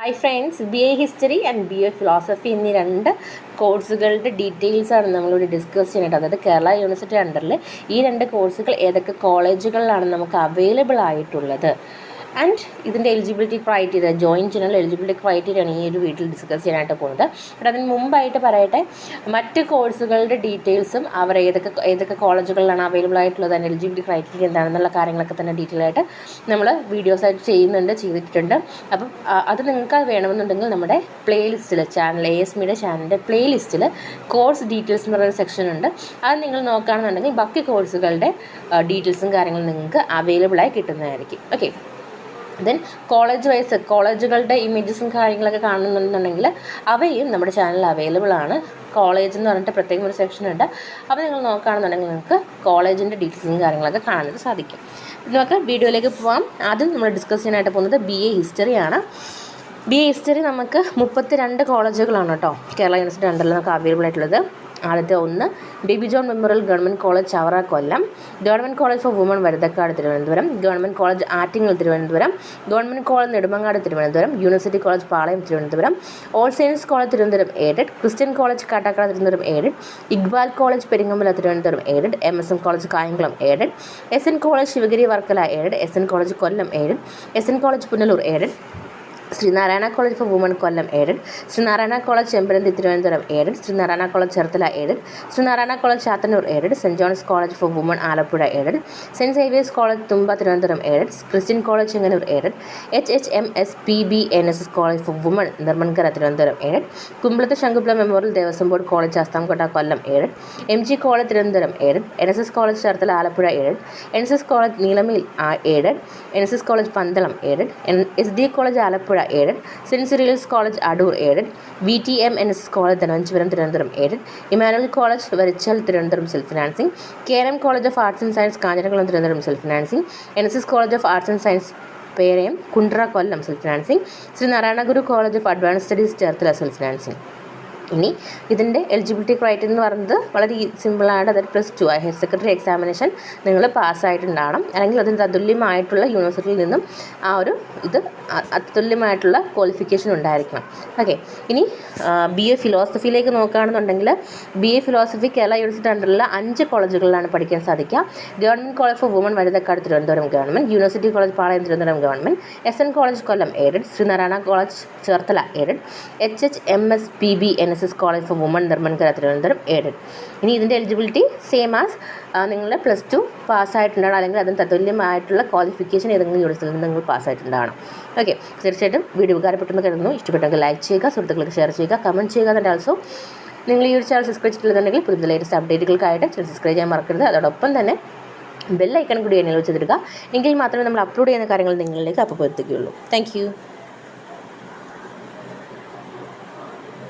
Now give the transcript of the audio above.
Hi friends, BA history and BA philosophy എന്നീ രണ്ട് കോഴ്സുകളുടെ ഡീറ്റെയിൽസാണ് നമ്മളിവിടെ ഡിസ്കസ് ചെയ്യാനായിട്ട്. അതായത് കേരള യൂണിവേഴ്സിറ്റി അണ്ടറിൽ ഈ രണ്ട് കോഴ്സുകൾ ഏതൊക്കെ കോളേജുകളിലാണ് നമുക്ക് അവൈലബിൾ ആയിട്ടുള്ളത് ആൻഡ് ഇതിൻ്റെ എലിജിബിലിറ്റി ക്രൈറ്റീരിയ, ജോയിൻ ചെയ്യാനുള്ള എലിജിബിലിറ്റി ക്രൈറ്റീരിയയാണ് ഈ ഒരു വീട്ടിൽ ഡിസ്കസ് ചെയ്യാനായിട്ട് പോകുന്നത്. ബട്ട് അതിന് മുമ്പായിട്ട് പറയട്ടെ, മറ്റ് കോഴ്സുകളുടെ ഡീറ്റെയിൽസും അവർ ഏതൊക്കെ കോളേജുകളിലാണ് അവൈലബിൾ ആയിട്ടുള്ളത്, അതിൻ്റെ എലിജിബിലിറ്റി ക്രൈറ്റീരിയ എന്താണെന്നുള്ള കാര്യങ്ങളൊക്കെ തന്നെ ഡീറ്റെയിൽ ആയിട്ട് നമ്മൾ വീഡിയോസായിട്ട് ചെയ്തിട്ടുണ്ട്. അപ്പം അത് നിങ്ങൾക്ക് വേണമെന്നുണ്ടെങ്കിൽ നമ്മുടെ പ്ലേലിസ്റ്റിൽ ചാനൽ ASMയുടെ ചാനലിൻ്റെ പ്ലേലിസ്റ്റിൽ കോഴ്സ് ഡീറ്റെയിൽസ് എന്ന് പറയുന്ന സെക്ഷൻ ഉണ്ട്. അത് നിങ്ങൾ നോക്കുകയാണെന്നുണ്ടെങ്കിൽ ബാക്കി കോഴ്സുകളുടെ ഡീറ്റെയിൽസും കാര്യങ്ങളും നിങ്ങൾക്ക് അവൈലബിളായി കിട്ടുന്നതായിരിക്കും. ഓക്കെ, ദെൻ കോളേജ് വൈസ് കോളേജുകളുടെ ഇമേജസും കാര്യങ്ങളൊക്കെ കാണുന്നുണ്ടെങ്കിൽ അവയും നമ്മുടെ ചാനലിൽ അവൈലബിൾ ആണ്. കോളേജ് എന്ന് പറഞ്ഞിട്ട് പ്രത്യേകം ഒരു സെക്ഷൻ ഉണ്ട്. അപ്പോൾ നിങ്ങൾ നോക്കുകയാണെന്നുണ്ടെങ്കിൽ നിങ്ങൾക്ക് കോളേജിൻ്റെ ഡീറ്റെയിൽസും കാര്യങ്ങളൊക്കെ കാണാനായിട്ട് സാധിക്കും. നമുക്ക് വീഡിയോയിലേക്ക് പോകാം. ആദ്യം നമ്മൾ ഡിസ്കസ് ചെയ്യാനായിട്ട് പോകുന്നത് BA ഹിസ്റ്ററിയാണ്. BA ഹിസ്റ്ററി നമുക്ക് 32 കോളേജുകളാണ് കേട്ടോ കേരള യൂണിവേഴ്സിറ്റി അണ്ടറിൽ നമുക്ക് അവൈലബിൾ ആയിട്ടുള്ളത്. ആദ്യത്തെ ഒന്ന് Baby John memorial government college Chavara Kollam, government college for women Vazhuthacaud Thiruvananthapuram, government college Attingal Thiruvananthapuram, government college Nedumangad Thiruvananthapuram, university college Palayam Thiruvananthapuram, all saints college Thiruvananthapuram aided, Christian college Kattakada Thiruvananthapuram aided, Iqbal college Peringammala Thiruvananthapuram aided, MSM college Kayamkulam aided, SN college Sivagiri Varkala aided, SN college Kollam aided, SN college Punalur aided, Sreenarayana college for women Kollam aided, Sreenarayana college ചെമ്പരന്തി Thiruvananthapuram aided, Sreenarayana college Cherthala aided, Sreenarayana college Chathannoor aided, saint John's college for women Alappuzha aided, saint Xavier's college Thumba Thiruvananthapuram aided, Christian college Chengannur aided, HHMSPB NSS college for women Neeramankara Thiruvananthapuram aided, Kumbalath Sankupillai memorial Devaswom board college Sasthamcotta Kollam aided, MG college Thiruvananthapuram aided, NSS college Cherthala Alappuzha aided, NSS college Nilamel aided, NSS college Pandalam aided, SD college Alappuzha aided, saint Cyril's college Adoor aided, VTM NSS college Thiruvananthapuram aided, Emmanuel college Vazhichal Thiruvananthapuram self financing, KRM college of arts and science Kanjiramkulam Thiruvananthapuram self financing, NSS college of arts and science Perayam Kundara Kollam self financing, Sree Narayana Guru college of advance studies Cherthala self financing. ഇനി ഇതിൻ്റെ eligibility criteria എന്ന് പറയുന്നത് വളരെ സിമ്പിളാണ്. അതായത് +2 higher secondary examination നിങ്ങൾ പാസ്സായിട്ടുണ്ടാകണം, അല്ലെങ്കിൽ അതിന് തത്തുല്യമായിട്ടുള്ള യൂണിവേഴ്സിറ്റിയിൽ നിന്നും ആ ഒരു അതുല്യമായിട്ടുള്ള ക്വാളിഫിക്കേഷൻ ഉണ്ടായിരിക്കണം. ഓക്കെ, ഇനി BA ഫിലോസഫിയിലേക്ക് നോക്കുകയാണെന്നുണ്ടെങ്കിൽ BA ഫിലോസഫി കേരള യൂണിവേഴ്സിറ്റി അണ്ടറിൽ 5 കോളേജുകളിലാണ് പഠിക്കാൻ സാധിക്കുക. Government college for women Vazhuthacaud Thiruvananthapuram government, university college Palayam Thiruvananthapuram government, SN college Kollam aided, Sreenarayana college Cherthala aided, HHMSPB NSS college for women Neeramankara Thiruvananthapuram aided. ഇനി ഇതിൻ്റെ എലിജിബിലിറ്റി സെയിം ആസ് നിങ്ങൾ +2 പാസ്സായിട്ടുണ്ടാകണം, അല്ലെങ്കിൽ അതിന് തത്തുല്യമായിട്ടുള്ള ക്വാളിഫിക്കേഷൻ ഏതെങ്കിലും യൂണിവേഴ്സിറ്റിയിൽ നിന്ന് നിങ്ങൾ പാസ്സായിട്ടുണ്ടാകണം. ഓക്കെ, തീർച്ചയായിട്ടും വീഡിയോ ഉപകാരപ്പെട്ടെന്ന് കരുതുന്നു. ഇഷ്ടപ്പെട്ടെങ്കിൽ ലൈക്ക് ചെയ്യുക, സുഹൃത്തുക്കൾക്ക് ഷെയർ ചെയ്യുക, കമൻറ്റ് ചെയ്യുക. ആൻഡ് ഓൾസോ നിങ്ങൾ ഈ ഒരു ചാനൽ സബ്സ്ക്രൈബ് ചെയ്തിട്ടുണ്ടെങ്കിൽ പുതിയ ലേറ്റസ്റ്റ് അപ്ഡേറ്റുകൾക്കായിട്ട് ചാനൽ സബ്സ്ക്രൈബ് ചെയ്യാൻ മറക്കരുത്. അതോടൊപ്പം തന്നെ ബെല്ലൈക്കൺ കൂടി എന്നെ വെച്ചിടുക. എങ്കിൽ മാത്രമേ നമ്മൾ അപ്ലോഡ് ചെയ്യുന്ന കാര്യങ്ങൾ നിങ്ങളിലേക്ക് അപ്പോൾ എത്തിക്കുകയുള്ളൂ. Thank you.